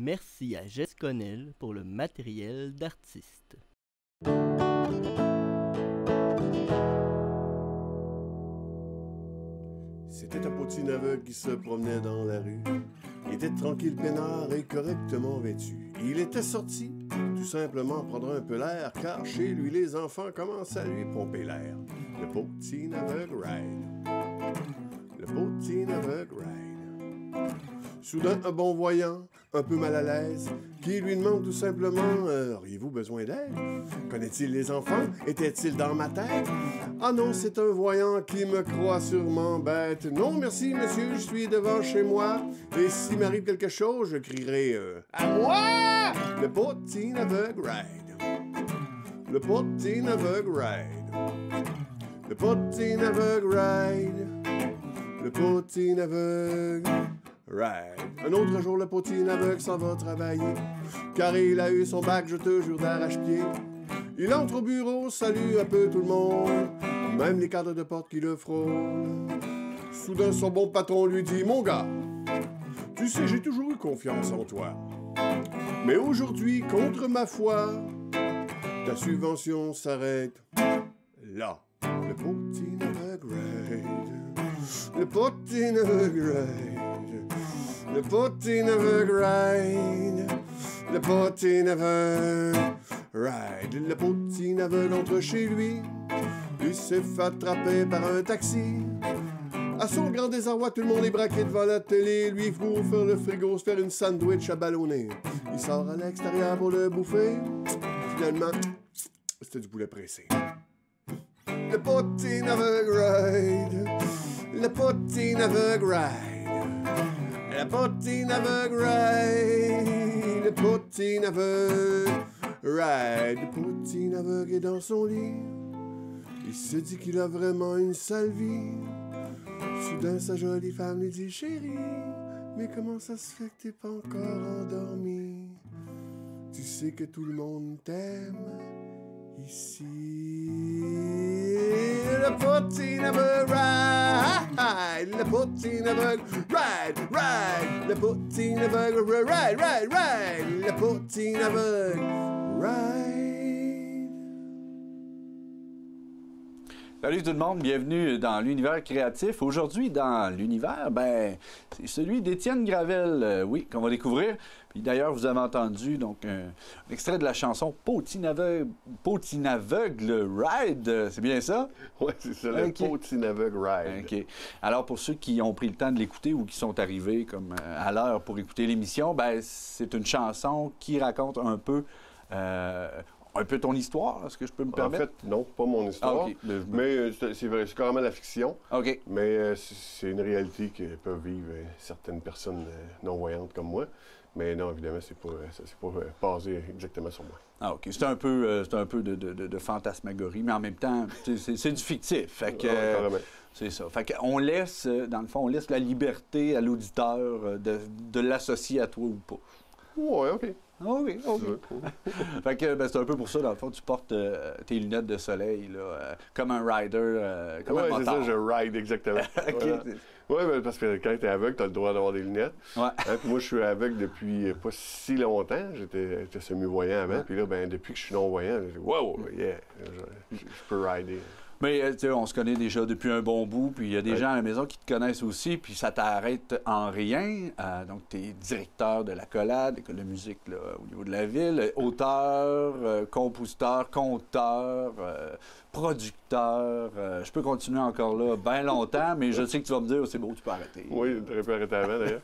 Merci à Jess Connell pour le matériel d'artiste. C'était un potin aveugle qui se promenait dans la rue. Il était tranquille, peinard et correctement vêtu. Il était sorti, tout simplement prendre un peu l'air, car chez lui, les enfants commencent à lui pomper l'air. Le potin aveugle ride. Le potin aveugle ride. Soudain, un bon voyant, un peu mal à l'aise, qui lui demande tout simplement auriez-vous besoin d'aide? Connaît-il les enfants? Était-il dans ma tête? Ah non, c'est un voyant qui me croit sûrement bête. Non, merci, monsieur, je suis devant chez moi. Et s'il m'arrive quelque chose, je crierai à moi! Le potin aveugle ride. Le potin aveugle ride. Le potin aveugle ride. Le potin aveugle ride. Un autre jour, le potin aveugle s'en va travailler, car il a eu son bac, je te jure, d'arrache-pied. Il entre au bureau, salue un peu tout le monde, même les cadres de porte qui le frôlent. Soudain, son bon patron lui dit « Mon gars, tu sais, j'ai toujours eu confiance en toi. Mais aujourd'hui, contre ma foi, ta subvention s'arrête là. » Le potin aveugle ride. Le potin aveugle ride. Le potin aveugle ride. Le potin aveugle ride. Le potin aveugle entre chez lui. Il s'est fait attraper par un taxi. À son grand désarroi, tout le monde est braqué devant la télé. Lui, il faut faire le frigo, se faire une sandwich à ballonner. Il sort à l'extérieur pour le bouffer. Finalement, c'était du poulet pressé. Le potin aveugle ride. Le potin aveugle ride. Le potin aveugle ride. Le potin aveugle ride. Le potin aveugle est dans son lit. Il se dit qu'il a vraiment une sale vie. Soudain, sa jolie femme lui dit « Chérie, mais comment ça se fait que t'es pas encore endormi? Tu sais que tout le monde t'aime ici. » Le potin aveugle ride. Le potin aveugle ride, ride. Le potin aveugle ride, ride, ride. Le potin aveugle ride. Salut tout le monde, bienvenue dans l'univers créatif. Aujourd'hui, dans l'univers, c'est celui d'Étienne Gravel, oui, qu'on va découvrir. Puis d'ailleurs, vous avez entendu donc un extrait de la chanson Potin aveugle ride, c'est bien ça? Oui, c'est ça, le potin aveugle ride. OK. Alors, pour ceux qui ont pris le temps de l'écouter ou qui sont arrivés comme à l'heure pour écouter l'émission, c'est une chanson qui raconte un peu ton histoire, est-ce que je peux me permettre? En fait, non, pas mon histoire. Ah, okay. Mais c'est vrai, c'est carrément la fiction. OK. Mais c'est une réalité que peuvent vivre certaines personnes non-voyantes comme moi. Mais non, évidemment, c'est pas basé exactement sur moi. Ah, OK. C'est un peu de fantasmagorie, mais en même temps, c'est du fictif. Fait que, c'est ça. Fait qu'on laisse, dans le fond, on laisse la liberté à l'auditeur de l'associer à toi ou pas. Oui, OK. Oh oui, OK. Fait que c'est un peu pour ça, dans le fond, tu portes tes lunettes de soleil, là, comme un rider, comme un motard. Oui, c'est ça, je ride, exactement. Okay. Oui, parce que quand tu es aveugle, tu as le droit d'avoir des lunettes. Ouais. Puis moi, je suis aveugle depuis pas si longtemps. J'étais semi-voyant avant. Puis là, depuis que je suis non-voyant, j'ai dit « Wow, yeah, je peux rider ». Mais on se connaît déjà depuis un bon bout, puis il y a des gens à la maison qui te connaissent aussi, puis ça t'arrête en rien. Donc, tu es directeur de l'Accolade, l'école de musique là, au niveau de la ville, auteur, compositeur, conteur, producteur. Je peux continuer encore là bien longtemps, mais je sais que tu vas me dire, c'est beau, tu peux arrêter. Oui, tu aurais pu arrêter avant d'ailleurs.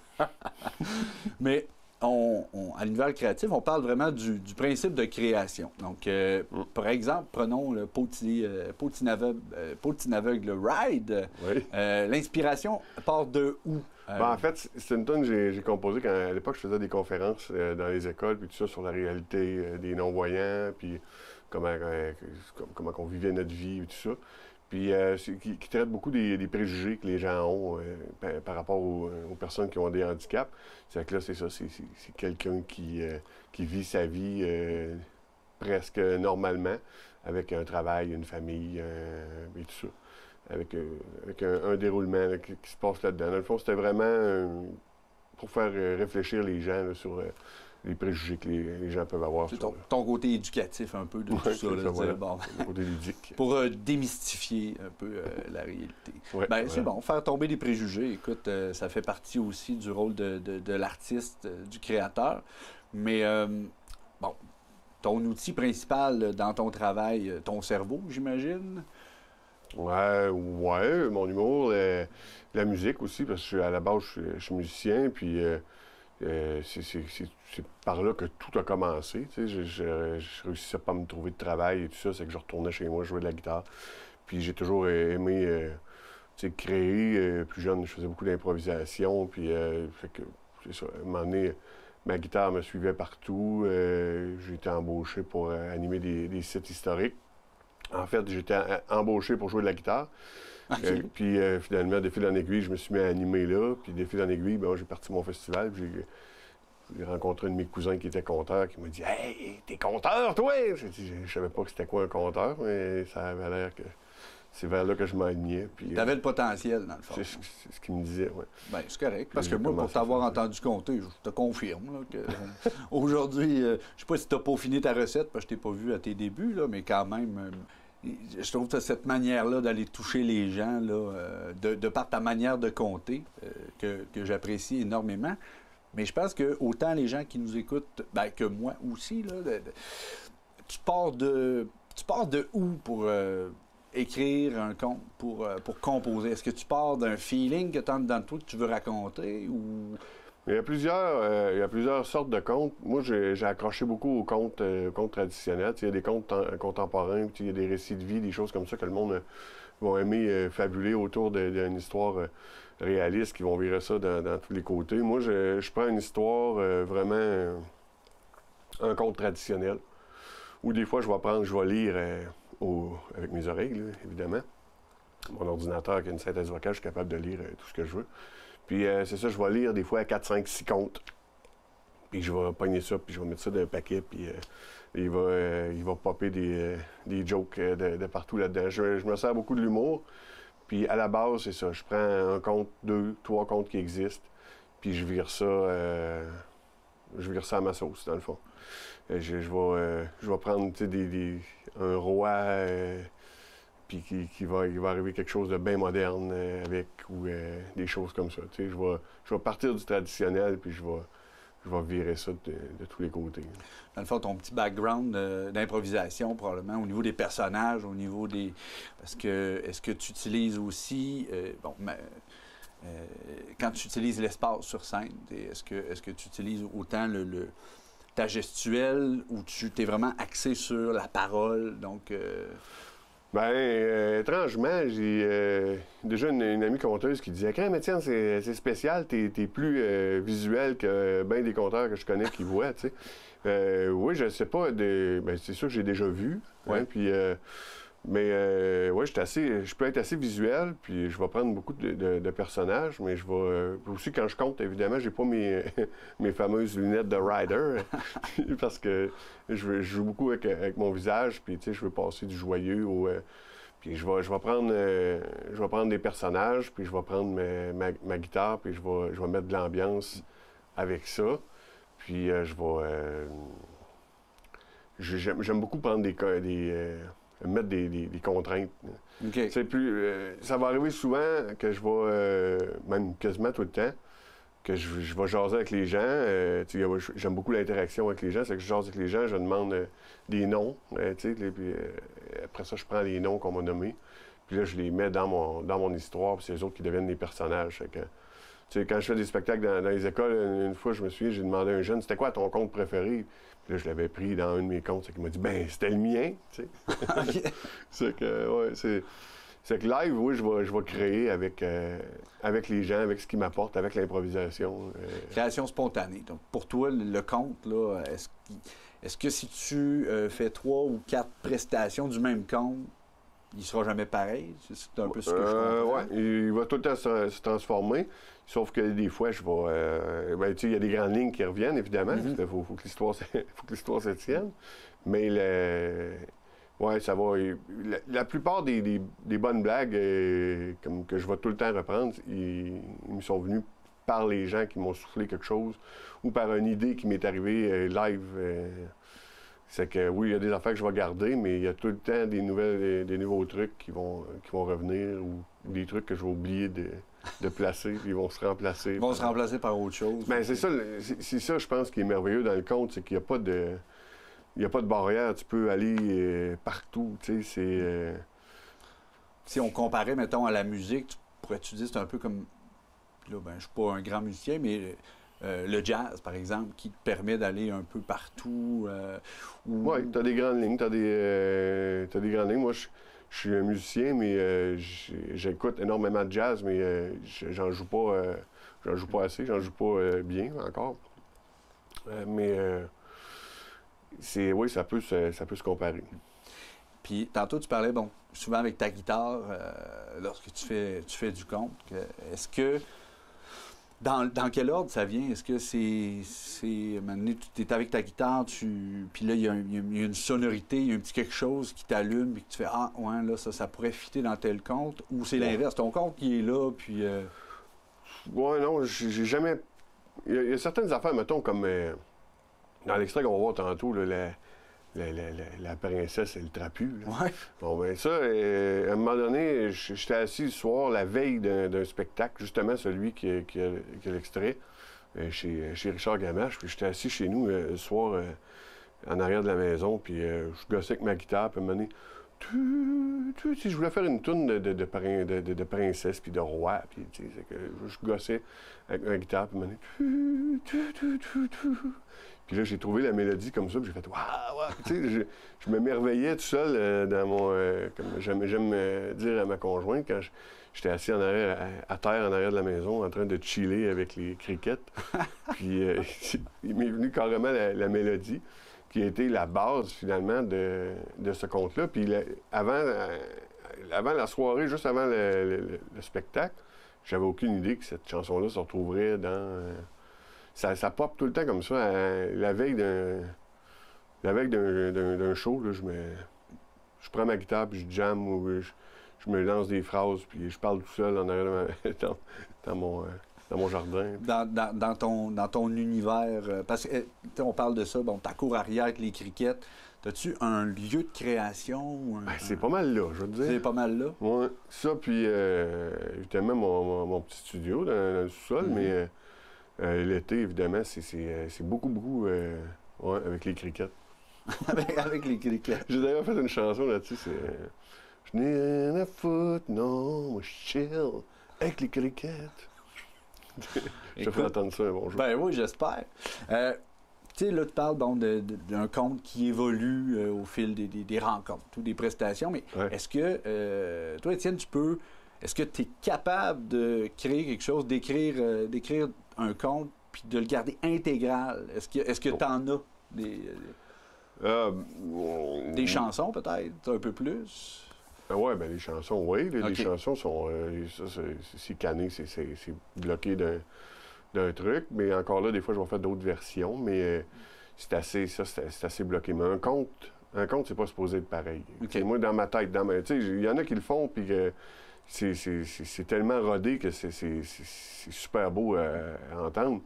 Mais à l'univers créatif, on parle vraiment du principe de création. Donc, par exemple, prenons le potin aveugle ride. Oui. L'inspiration part de où? En fait, c'est une tonne que j'ai composée quand, à l'époque, je faisais des conférences dans les écoles, puis tout ça, sur la réalité des non-voyants, puis comment on vivait notre vie, et tout ça. Puis qui traite beaucoup des préjugés que les gens ont par rapport aux personnes qui ont des handicaps. C'est que là, c'est ça, c'est quelqu'un qui vit sa vie presque normalement, avec un travail, une famille et tout ça. Avec un déroulement là, qui se passe là-dedans. Dans le fond, c'était vraiment pour faire réfléchir les gens là, sur les préjugés que les gens peuvent avoir. C'est ton côté éducatif un peu de tout ça, là, ça, voilà. bon, Le côté ludique. pour démystifier un peu la réalité. Ouais, Ben, voilà. c'est bon, faire tomber des préjugés. Écoute, ça fait partie aussi du rôle de l'artiste, du créateur. Mais, bon, ton outil principal dans ton travail, ton cerveau, j'imagine? Ouais, mon humour, la musique aussi, parce que à la base, je suis musicien, puis c'est par là que tout a commencé. Tu sais, je réussissais pas à me trouver de travail et tout ça, c'est que je retournais chez moi jouer de la guitare. Puis j'ai toujours aimé tu sais, créer. Plus jeune, je faisais beaucoup d'improvisation, puis fait que, c'est ça, à un moment donné, ma guitare me suivait partout. J'ai été embauché pour animer des sites historiques. En fait, j'étais embauché pour jouer de la guitare. OK. Puis finalement, de fil en aiguille, je me suis mis à animer là. Puis de fil en aiguille, ben, j'ai parti mon festival. J'ai rencontré un de mes cousins qui était conteur, qui m'a dit « Hey, t'es conteur, toi? » J'ai dit, je savais pas que c'était quoi un conteur, mais ça avait l'air que c'est vers là que je m'alignais. T'avais le potentiel, dans le fond. C'est ce qu'il me disait, oui. Bien, c'est correct. Parce Puis que j'ai moi, pour commencé t'avoir à faire ça. entendu compter, je te confirme là, que aujourd'hui, je sais pas si tu as peaufiné ta recette, parce que je t'ai pas vu à tes débuts, là, mais quand même, je trouve que cette manière-là d'aller toucher les gens, là, de par ta manière de compter, que j'apprécie énormément. Mais je pense que autant les gens qui nous écoutent, ben, que moi aussi, là, tu pars de où pour écrire un conte, pour composer? Est-ce que tu pars d'un feeling que tu as dans toi que tu veux raconter ou... Il y a plusieurs sortes de contes. Moi, j'ai accroché beaucoup aux contes traditionnels. Tu sais, il y a des contes contemporains, puis il y a des récits de vie, des choses comme ça que le monde va aimer fabuler autour d'une histoire réaliste, qui vont virer ça dans tous les côtés. Moi, je prends une histoire vraiment un conte traditionnel. Ou des fois, je vais lire avec mes oreilles, là, évidemment. Mon ordinateur qui a une synthèse vocale, je suis capable de lire tout ce que je veux. Puis c'est ça, je vais lire des fois à 4, 5, 6 contes. Puis je vais pogner ça, puis je vais mettre ça dans un paquet, puis il va popper des jokes de partout là-dedans. Je me sers beaucoup de l'humour. Puis à la base, c'est ça, je prends un conte, 2, 3 contes qui existent, puis je vire ça à ma sauce, dans le fond. Je vais prendre, tu sais, un roi... puis il va arriver quelque chose de bien moderne avec, ou des choses comme ça. Tu sais, je vais partir du traditionnel, puis je vais virer ça de tous les côtés. Dans le fond, ton petit background d'improvisation, probablement, au niveau des personnages, au niveau des... Parce que, est-ce que tu utilises aussi... quand tu utilises l'espace sur scène, est-ce que tu utilises autant ta gestuelle ou tu t'es vraiment axé sur la parole, donc... Étrangement, j'ai déjà une amie conteuse qui disait « Quand, mais tiens, c'est spécial, t'es plus visuel que bien des conteurs que je connais qui voient, tu sais. » Oui, je sais pas, c'est sûr que j'ai déjà vu, Ouais. hein, puis... je peux être assez visuel, puis je vais prendre beaucoup de personnages, mais je vais... aussi, quand je compte, évidemment, j'ai pas mes fameuses lunettes de rider, parce que je joue beaucoup avec mon visage, puis, tu sais, je veux passer du joyeux au... puis je vais prendre des personnages, puis je vais prendre ma guitare, puis je vais mettre de l'ambiance avec ça. Puis j'aime beaucoup prendre mettre des contraintes. OK. C'est ça va arriver souvent que je vais, même quasiment tout le temps, que je vais jaser avec les gens. J'aime beaucoup l'interaction avec les gens. C'est que je jase avec les gens, je demande des noms. Puis, après ça, je prends les noms qu'on m'a nommés. Puis là, je les mets dans mon histoire. Puis c'est les autres qui deviennent des personnages. Fait que, quand je fais des spectacles dans les écoles, une fois, je me souviens, j'ai demandé à un jeune, c'était quoi ton conte préféré? Puis là, je l'avais pris dans un de mes contes. Il m'a dit, ben, c'était le mien. Tu sais. OK. C'est que, ouais, c'est que live, oui, je vais créer avec les gens, avec ce qu'ils m'apportent, avec l'improvisation. Création spontanée. Donc, pour toi, le conte, là, est-ce que si tu fais 3 ou 4 prestations du même conte, il sera jamais pareil? C'est un peu ce que je comprends. Oui, il va tout le temps se transformer. Sauf que des fois, je vais... il y a des grandes lignes qui reviennent, évidemment. Il faut que l'histoire se tienne. Mais ça va... La plupart des bonnes blagues que je vais tout le temps reprendre, ils me sont venus par les gens qui m'ont soufflé quelque chose ou par une idée qui m'est arrivée live. C'est que oui, il y a des affaires que je vais garder, mais il y a tout le temps des nouveaux trucs qui vont revenir ou des trucs que je vais oublier de placer, puis ils vont se remplacer. Ils vont se remplacer par autre chose. Bien, c'est ça, je pense, qui est merveilleux dans le conte, c'est qu'il n'y a pas de... Il n'y a pas de barrière, tu peux aller partout, tu sais, c'est... Si on comparait, mettons, à la musique, pourrais-tu dire, c'est un peu comme... Là, ben, je ne suis pas un grand musicien, mais le jazz, par exemple, qui te permet d'aller un peu partout. Oui, tu as des grandes lignes, t'as des grandes lignes. Moi, je suis un musicien, mais j'écoute énormément de jazz, mais j'en joue pas assez, j'en joue pas bien encore. Oui, ça peut se comparer. Puis, tantôt, tu parlais, bon, souvent avec ta guitare, lorsque tu fais du conte. Est-ce que... Dans quel ordre ça vient? Est-ce que c'est maintenant, tu es avec ta guitare, puis là, il y a une sonorité, il y a un petit quelque chose qui t'allume, puis que tu fais « Ah, ouais, là, ça pourrait fitter dans tel conte », ou c'est l'inverse, ton conte qui est là, puis... Ouais, non, j'ai jamais... Il y a certaines affaires, mettons, comme dans l'extrait qu'on va voir tantôt, là, la princesse et le trapu. Là. Ouais. Bon, ben ça, à un moment donné, j'étais assis le soir, la veille d'un spectacle, justement celui qui a l'extrait, chez Richard Gamache, puis j'étais assis chez nous le soir, en arrière de la maison, puis je gossais avec ma guitare, puis à un moment donné, je voulais faire une toune de princesse, puis de roi, puis je gossais avec ma guitare, puis à un moment donné, puis là, j'ai trouvé la mélodie comme ça, puis j'ai fait « Waouh! » Tu sais, je m'émerveillais tout seul dans mon... comme j'aime dire à ma conjointe, quand j'étais assis en arrière, à terre en arrière de la maison, en train de chiller avec les crickets. Puis il m'est venu carrément la mélodie, qui a été la base, finalement, de ce conte-là. Puis avant la soirée, juste avant le spectacle, j'avais aucune idée que cette chanson-là se retrouverait dans... Ça pop tout le temps comme ça. La veille d'un show, là, je prends ma guitare, puis je jamme, ou je me lance des phrases, puis je parle tout seul en arrière dans mon jardin. Dans ton univers, parce que on parle de ça, bon, ta cour arrière avec les crickets, as-tu un lieu de création? C'est pas mal là, je veux dire. C'est pas mal là? Oui, ça, puis évidemment, mon petit studio dans le sous-sol, mais... l'été, évidemment, c'est beaucoup, avec les crickets. avec les crickets. J'ai d'ailleurs fait une chanson là-dessus, c'est... Je n'ai rien à foutre, non, moi je chill avec les crickets. Je te ferai entendre ça un bon jour. Ben oui, j'espère. Tu sais, là, tu parles d'un conte qui évolue au fil des rencontres ou des prestations, mais est-ce que, toi, Étienne, est-ce que tu es capable de créer quelque chose, d'écrire un conte, puis de le garder intégral? Est-ce que tu en as des chansons, peut-être, un peu plus? Oui, bien, les chansons, oui. Les chansons sont... c'est canné, c'est bloqué d'un truc. Mais encore là, des fois, je vais faire d'autres versions. Mais c'est assez bloqué. Mais un conte, c'est pas supposé être pareil. Okay. Moi, dans ma tête, tu sais, il y en a qui le font, puis que... C'est tellement rodé que c'est super beau à entendre.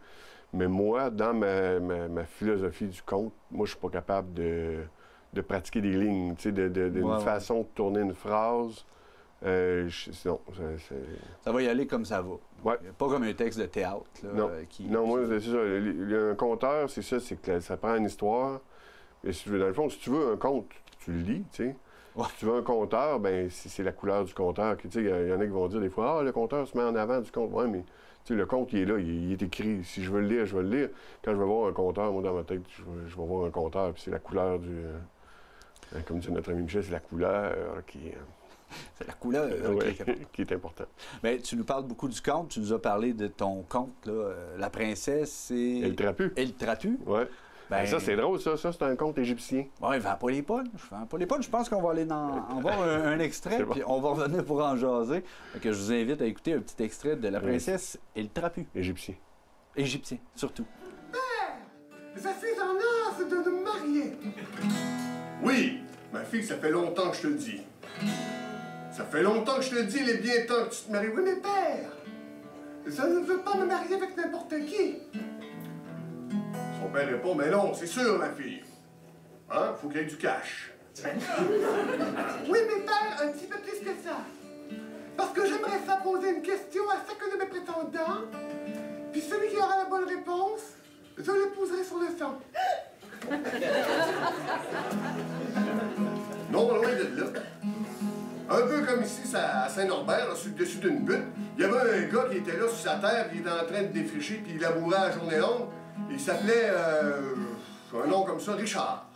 Mais moi, dans ma philosophie du conte, moi, je suis pas capable de pratiquer des lignes, tu sais, d'une façon de tourner une phrase. Non, ça va y aller comme ça va. Ouais. Pas comme un texte de théâtre. Là, non, moi, c'est ça. Un conteur, c'est ça, c'est que ça prend une histoire. Et dans le fond, si tu veux un conte, tu le lis, tu sais. Ouais. Si tu veux un conteur, ben c'est la couleur du conteur. Il y en a qui vont dire des fois « Ah, le conteur se met en avant du conte. » Oui, mais le conte, il est là, il est écrit. Si je veux le lire, je vais le lire. Quand je vais voir un conteur, moi, dans ma tête, je vais voir un conteur, puis c'est la couleur du... comme dit notre ami Michel, c'est la couleur qui... c'est la couleur qui est importante. Bien, tu nous parles beaucoup du conte. Tu nous as parlé de ton conte, là, La princesse et... Et le trapu. Et le trapu. Oui. Ben, ça, c'est drôle, ça. Ça, c'est un conte égyptien. Oui, Vends pas les punchs. Je pense qu'on va aller en voir un extrait, puis on va revenir pour en jaser. Donc, je vous invite à écouter un petit extrait de La princesse et le trapu. Égyptien. Égyptien, surtout. Père! Je suis en âge de me marier. Oui, ma fille, ça fait longtemps que je te le dis. Ça fait longtemps que je te le dis, il est bien temps que tu te maries. Oui, mais père, Je ne veux pas me marier avec n'importe qui. Son père répond, mais non, c'est sûr, ma fille. Hein? Faut qu'il y ait du cash. Oui, mais père, un petit peu plus que ça. Parce que j'aimerais ça poser une question à chacun de mes prétendants, puis celui qui aura la bonne réponse, je l'épouserai sur le sang. Non, loin de là. Un peu comme ici à Saint-Norbert, là, sur le dessus d'une butte, il y avait un gars qui était là sur sa terre, puis il était en train de défricher, puis il labourait à la journée longue. Il s'appelait, un nom comme ça, Richard.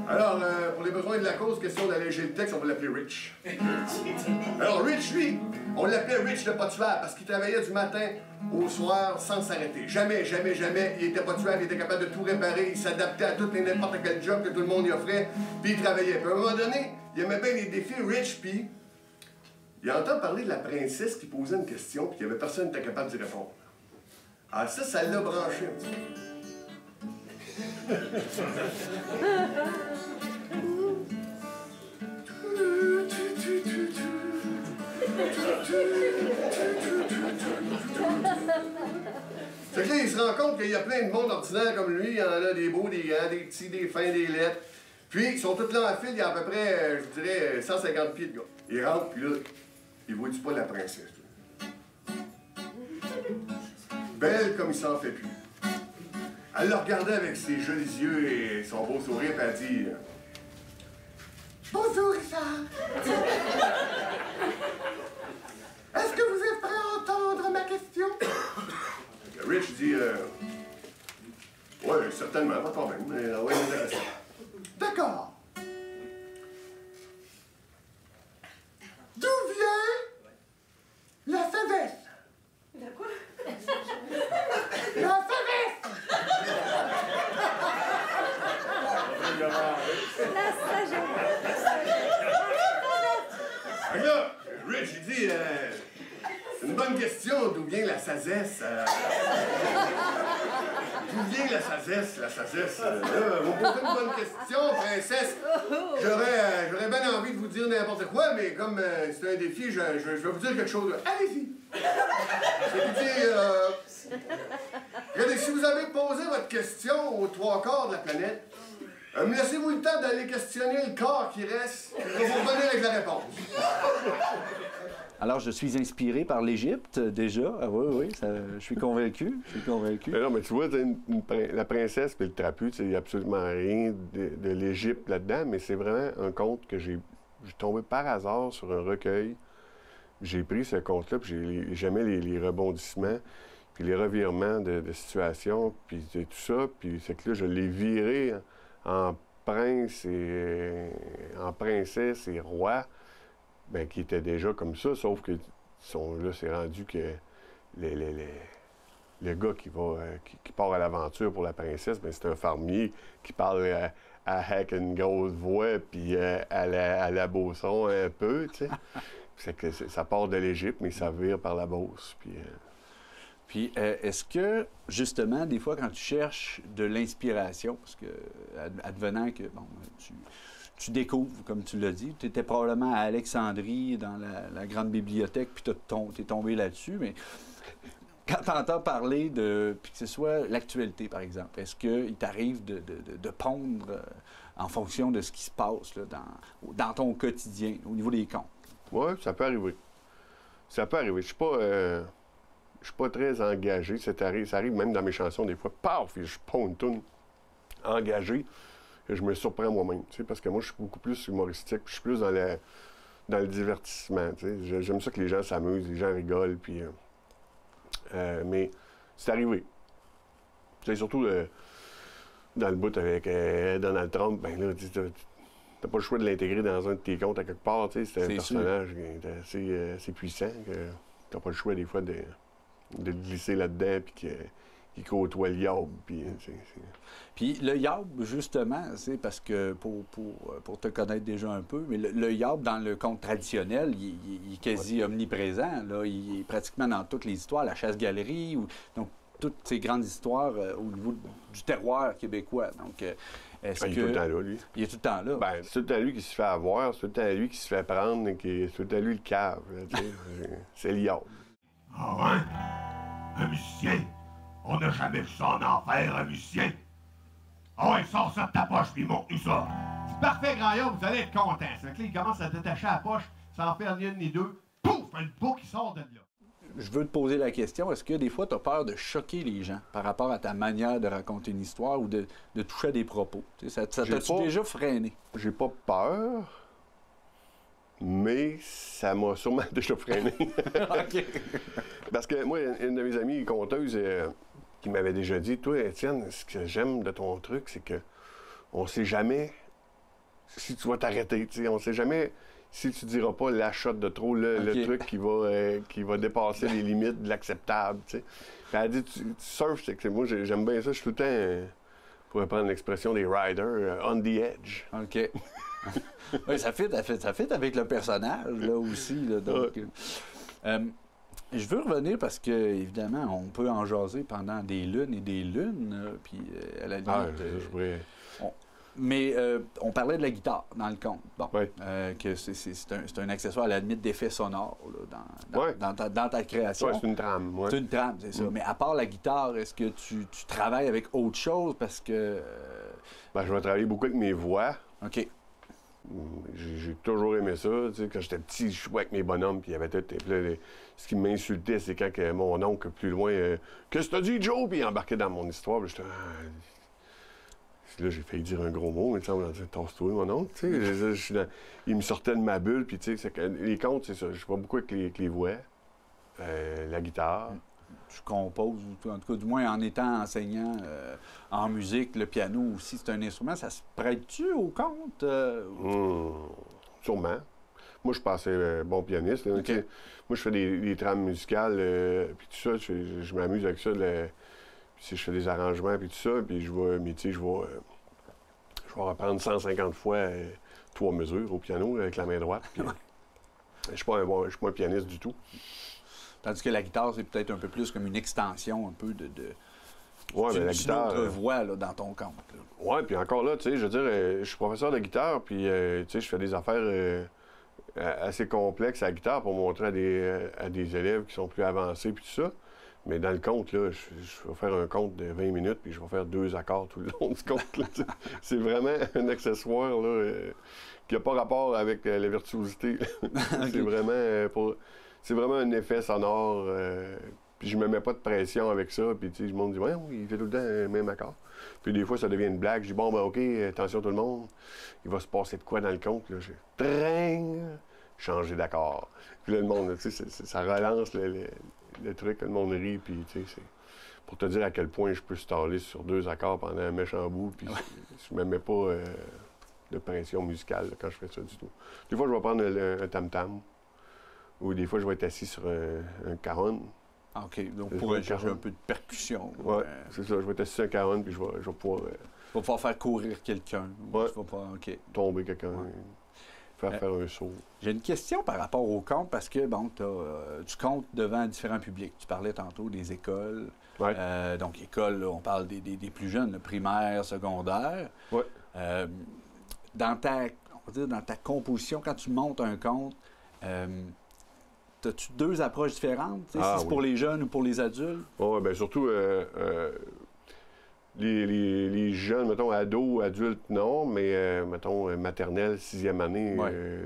Alors, pour les besoins de la cause, question d'alléger le texte, on va l'appeler Rich. Alors, Rich, lui, on l'appelait Rich le pas tuable parce qu'il travaillait du matin au soir sans s'arrêter. Jamais, jamais, jamais, il était pas tuable, il était capable de tout réparer, il s'adaptait à tout et n'importe quel job que tout le monde y offrait, puis il travaillait. Puis à un moment donné, il aimait bien les défis, Rich, puis il entend parler de la princesse qui posait une question, puis il y avait personne qui était capable d'y répondre. Ah, ça l'a branché un petit peu. Fait que là, il se rend compte qu'il y a plein de monde ordinaire comme lui. Il y en a des beaux, des grands, des petits, des fins, des lettres. Puis, ils sont tous là en file. Il y a à peu près, je dirais, 150 pieds de gars. Il rentre, puis là, il voit-tu pas la princesse? Belle comme il s'en fait plus. Elle le regardait avec ses jolis yeux et son beau sourire, puis elle dit... Bonjour, Richard. Est-ce que vous êtes prêt à entendre ma question? Rich dit... Oui, certainement, pas de problème. Mais ouais, intéressant. D'accord. D'où vient la sagesse? La quoi? La sagesse! La sagesse. Fait que là, Rich, il dit... c'est une bonne question, d'où vient la sagesse? D'où vient la sagesse, vous posez une bonne question, princesse. J'aurais bien envie de vous dire n'importe quoi, mais comme c'est un défi, je vais vous dire quelque chose. Allez-y. Regardez, si vous avez posé votre question aux 3/4 de la planète, me laissez-vous le temps d'aller questionner le corps qui reste, je vais vous revenir avec la réponse. Alors, je suis inspiré par l'Égypte, déjà. Ah, oui, je suis convaincu. Mais non, mais tu vois, la princesse et le trapu, il n'y a absolument rien de l'Égypte là-dedans, mais c'est vraiment un conte que j'ai tombé par hasard sur un recueil. J'ai pris ce conte-là, puis j'aimais les rebondissements, puis les revirements de situation, puis tout ça. Puis c'est que là, je l'ai viré en prince et en princesse et roi. Bien, qui était déjà comme ça, sauf que là, c'est rendu que le gars qui part à l'aventure pour la princesse, bien, c'est un fermier qui parle avec une grosse voix, puis à la Beauceron un peu, tu sais. C'est que ça part de l'Égypte, mais ça vire par la Beauce, Puis, est-ce que, justement, des fois, quand tu cherches de l'inspiration, parce que, advenant que, bon, tu découvres, comme tu l'as dit, tu étais probablement à Alexandrie, dans la grande bibliothèque, puis tu es tombé là-dessus, mais quand tu entends parler de, puis que ce soit l'actualité, par exemple, est-ce qu'il t'arrive de pondre en fonction de ce qui se passe là, dans ton quotidien, au niveau des contes? Oui, ça peut arriver. Ça peut arriver. Je suis pas très engagé. Ça arrive même dans mes chansons, des fois, paf, je ponds une toune engagée. Je me surprends moi-même, tu sais, parce que moi, je suis beaucoup plus humoristique, puis je suis plus dans le divertissement, tu sais. J'aime ça que les gens s'amusent, les gens rigolent, puis... mais c'est arrivé. Tu sais, surtout dans le bout avec Donald Trump, ben là, t'as pas le choix de l'intégrer dans un de tes comptes à quelque part, tu sais. C'est un personnage qui est assez puissant, que t'as pas le choix, des fois, de le glisser là-dedans, puis qui côtoie le yaourt, puis... Puis le yaourt, justement, c'est parce que, pour te connaître déjà un peu, mais le yaourt, dans le conte traditionnel, il est quasi omniprésent, là. Il est pratiquement dans toutes les histoires, la chasse-galerie, donc toutes ces grandes histoires au niveau du terroir québécois. Donc, Est-ce Il est que... tout le temps là, lui. Il est tout le temps là. Ben, c'est tout le temps lui qui se fait avoir, c'est tout le temps lui qui se fait prendre, c'est tout le temps lui le cave. Là, tu sais. C'est liard. Ah ouais? Un musicien? On n'a jamais vu ça en enfer, un musicien. Ah ouais, sors ça de ta poche, puis montre-nous ça. C'est parfait, Grand-Yard, vous allez être content. Ça fait que là, il commence à détacher la poche, sans faire ni une ni deux. Pouf! Un bouc qui sort de là. Je veux te poser la question, est-ce que des fois, tu as peur de choquer les gens par rapport à ta manière de raconter une histoire ou de toucher à des propos? Tu sais, ça t'a-tu déjà freiné? J'ai pas peur, mais ça m'a sûrement déjà freiné. OK. Parce que moi, une de mes amies conteuses qui m'avait déjà dit, toi, Étienne, ce que j'aime de ton truc, c'est que on sait jamais si tu vas t'arrêter. Tu sais, on sait jamais si tu diras pas la shot de trop, le truc qui va dépasser les limites de l'acceptable. Tu sais. Puis elle dit, tu surfes, c'est que moi, j'aime bien ça. Je suis tout le temps, pour reprendre l'expression des riders, on the edge. OK. Oui, ça fit avec le personnage, là, aussi. Là, donc, je veux revenir parce que, évidemment, on peut en jaser pendant des lunes et des lunes, puis à la limite... Mais on parlait de la guitare dans le conte. Bon, que c'est un accessoire à la limite d'effet sonore là, dans ta création. Oui, c'est une trame. Ouais. C'est une trame, c'est ça. Mais à part la guitare, est-ce que tu travailles avec autre chose? Parce que... Ben, je vais travailler beaucoup avec mes voix. OK. J'ai toujours aimé ça. Tu sais, quand j'étais petit, je jouais avec mes bonhommes, puis il y avait tout. Puis là, ce qui m'insultait, c'est quand mon oncle, plus loin, qu'est-ce que t'as dit, Joe? Puis il embarquait dans mon histoire. Puis j'étais. Là, j'ai failli dire un gros mot, mais tu sais, tasse-toi, mon oncle. Tu sais, il me sortait de ma bulle, puis tu sais, les contes, c'est ça. Je vois beaucoup avec les voix, la guitare. Je compose, en tout cas, du moins en étant enseignant en musique, le piano aussi, c'est un instrument. Ça se prête-tu au conte? Sûrement. Moi, je pensais bon pianiste. Là, okay. Moi, je fais des trames musicales, puis tout ça, je m'amuse avec ça. Puis je fais des arrangements, puis tout ça, puis je vais reprendre 150 fois 3 mesures au piano avec la main droite. Puis, je suis pas un pianiste du tout. Tandis que la guitare, c'est peut-être un peu plus comme une extension un peu de ouais, mais la guitare, autre voix là, dans ton compte. Oui, puis encore là, tu sais, je veux dire, je suis professeur de guitare, puis tu sais, je fais des affaires assez complexes à la guitare pour montrer à des élèves qui sont plus avancés, puis tout ça. Mais dans le conte, là, je vais faire un conte de 20 minutes, puis je vais faire 2 accords tout le long du conte. Là, c'est vraiment un accessoire là, qui n'a pas rapport avec la virtuosité. Okay. C'est vraiment un effet sonore. Puis je me mets pas de pression avec ça. Puis tu sais, le monde dit, ouais, il fait tout le temps le même accord. Puis des fois, ça devient une blague. Je dis, bon, ben OK, attention tout le monde. Il va se passer de quoi dans le conte? Là? Changer d'accord. Puis là, le monde, tu sais, ça relance le truc, le monde rit. Puis tu sais, c'est pour te dire à quel point je peux staller sur 2 accords pendant un méchant bout. Puis je me mets pas de pression musicale là, quand je fais ça du tout. Des fois, je vais prendre un tam-tam. Ou des fois, je vais être assis sur un cajon. Ah, OK. Donc, pour chercher un peu de percussion. Oui, c'est ça. Je vais être assis sur un cajon, puis je vais pouvoir... Tu vas pouvoir faire courir quelqu'un. Ouais. Tu vas pas... OK. Tomber quelqu'un. Ouais. Faire un saut. J'ai une question par rapport au conte, parce que, bon, tu comptes devant différents publics. Tu parlais tantôt des écoles. Ouais. Donc, écoles, là, on parle des plus jeunes, le primaire, secondaire. Oui. Dans ta composition, quand tu montes un conte, as-tu 2 approches différentes, si c'est pour les jeunes ou pour les adultes? Oui, bien surtout les jeunes, mettons, ados, adultes, non, mais mettons, maternelle, 6e année,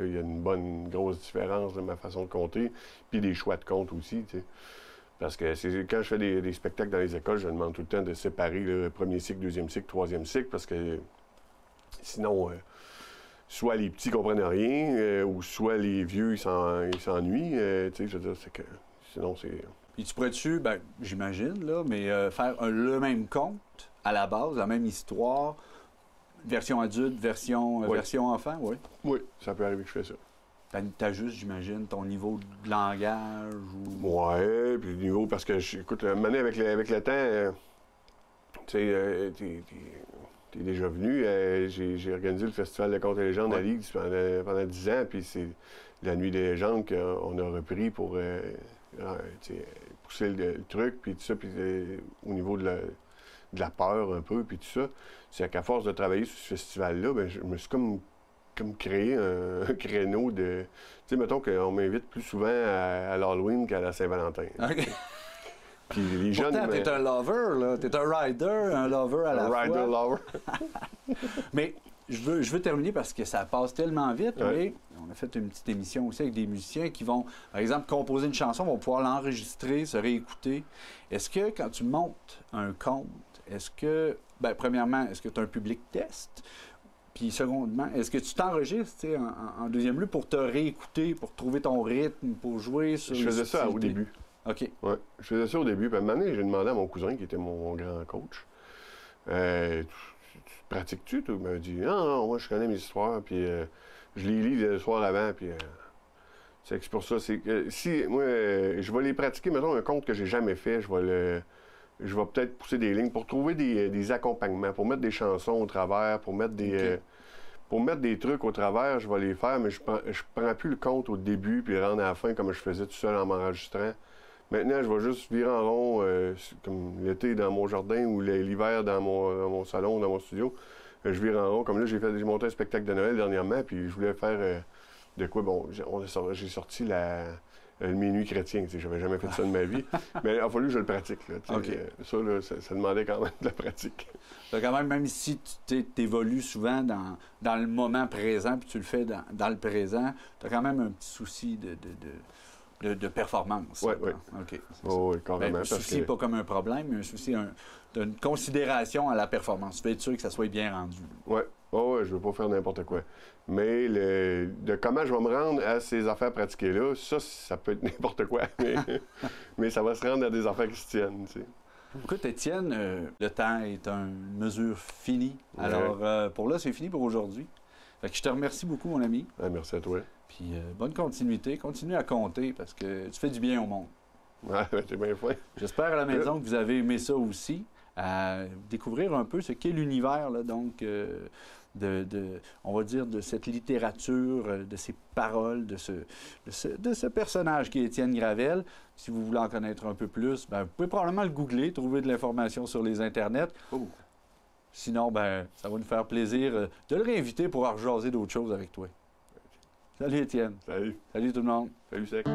il y a une grosse différence de ma façon de compter, puis des choix de compte aussi, tu sais. Parce que quand je fais des spectacles dans les écoles, je demande tout le temps de séparer le premier cycle, 2e cycle, 3e cycle, parce que sinon... soit les petits comprennent rien, ou soit les vieux, ils s'ennuient. Tu sais, je veux dire, c'est que... Sinon, c'est... Puis tu pourrais-tu, ben, j'imagine, là, mais faire le même conte, à la base, la même histoire, version adulte, version enfant, oui? Oui, ça peut arriver que je fais ça. T'ajustes, j'imagine, ton niveau de langage ou... Oui, puis le niveau, parce que, écoute, maintenant, avec le temps, tu sais, t'es déjà venu. J'ai organisé le Festival de contes et légendes à Ligue pendant 10 ans, puis c'est la Nuit des légendes qu'on a repris pour pousser le truc, puis tout ça, puis au niveau de de la peur un peu, puis tout ça. C'est qu'à force de travailler sur ce festival-là, ben, je me suis comme créé un créneau de... Tu sais, mettons qu'on m'invite plus souvent à l'Halloween qu'à la Saint-Valentin. OK. Puis les jeunes... Pourtant, t'es un lover, là. T'es un rider, un lover à la fois. Un rider lover. Mais je veux terminer parce que ça passe tellement vite. Ouais. Mais on a fait une petite émission aussi avec des musiciens qui vont, par exemple, composer une chanson, vont pouvoir l'enregistrer, se réécouter. Est-ce que quand tu montes un compte, est-ce que, ben, premièrement, est-ce que tu as un public test? Puis secondement, est-ce que tu t'enregistres tu sais, en deuxième lieu pour te réécouter, pour trouver ton rythme, pour jouer sur... Je faisais ça au début. OK. Oui, je faisais ça au début. Puis à un moment donné, j'ai demandé à mon cousin, qui était mon grand coach, tu pratiques-tu? Il m'a dit, non, moi, je connais mes histoires, puis je les lis le soir avant, puis c'est pour ça. C'est que si, moi, je vais les pratiquer, mettons, un conte que j'ai jamais fait, je vais peut-être pousser des lignes pour trouver des accompagnements, pour mettre des chansons au travers, pour mettre des trucs au travers, je vais les faire, mais je prends plus le compte au début, puis le rendre à la fin comme je faisais tout seul en m'enregistrant. Maintenant, je vais juste virer en rond, comme l'été dans mon jardin ou l'hiver dans mon salon, dans mon studio. Je vire en rond. Comme là, j'ai monté un spectacle de Noël dernièrement, puis je voulais faire de quoi? Bon, j'ai sorti le minuit chrétien. J'avais jamais fait ça de ma vie. Mais il a fallu que je le pratique. Là, okay. Ça, là, ça demandait quand même de la pratique. Quand même si tu évolues souvent dans le moment présent, puis tu le fais dans le présent, tu as quand même un petit souci de performance. Oui, oui. OK. Oui, carrément. Un souci, pas comme un problème, mais un souci d'une considération à la performance. Tu veux être sûr que ça soit bien rendu. Oui. Oh, ouais, je veux pas faire n'importe quoi. Mais de comment je vais me rendre à ces affaires pratiquées-là, ça peut être n'importe quoi. Mais ça va se rendre à des affaires qui se tiennent, tu sais. Écoute, Étienne, le temps est une mesure finie. Ouais. Alors, pour là, c'est fini pour aujourd'hui. Fait que je te remercie beaucoup, mon ami. Ah, merci à toi. Puis bonne continuité. Continue à compter parce que tu fais du bien au monde. Ouais, t'es bien fin. J'espère à la maison que vous avez aimé ça aussi. Découvrir un peu ce qu'est l'univers, là, donc, on va dire, de cette littérature, de ces paroles, de ce personnage qui est Étienne Gravel. Si vous voulez en connaître un peu plus, ben, vous pouvez probablement le googler, trouver de l'information sur les internets. Oh. Sinon, ben, ça va nous faire plaisir de le réinviter pour rejaser d'autres choses avec toi. Salut Étienne. Salut. Salut tout le monde. Salut Sec.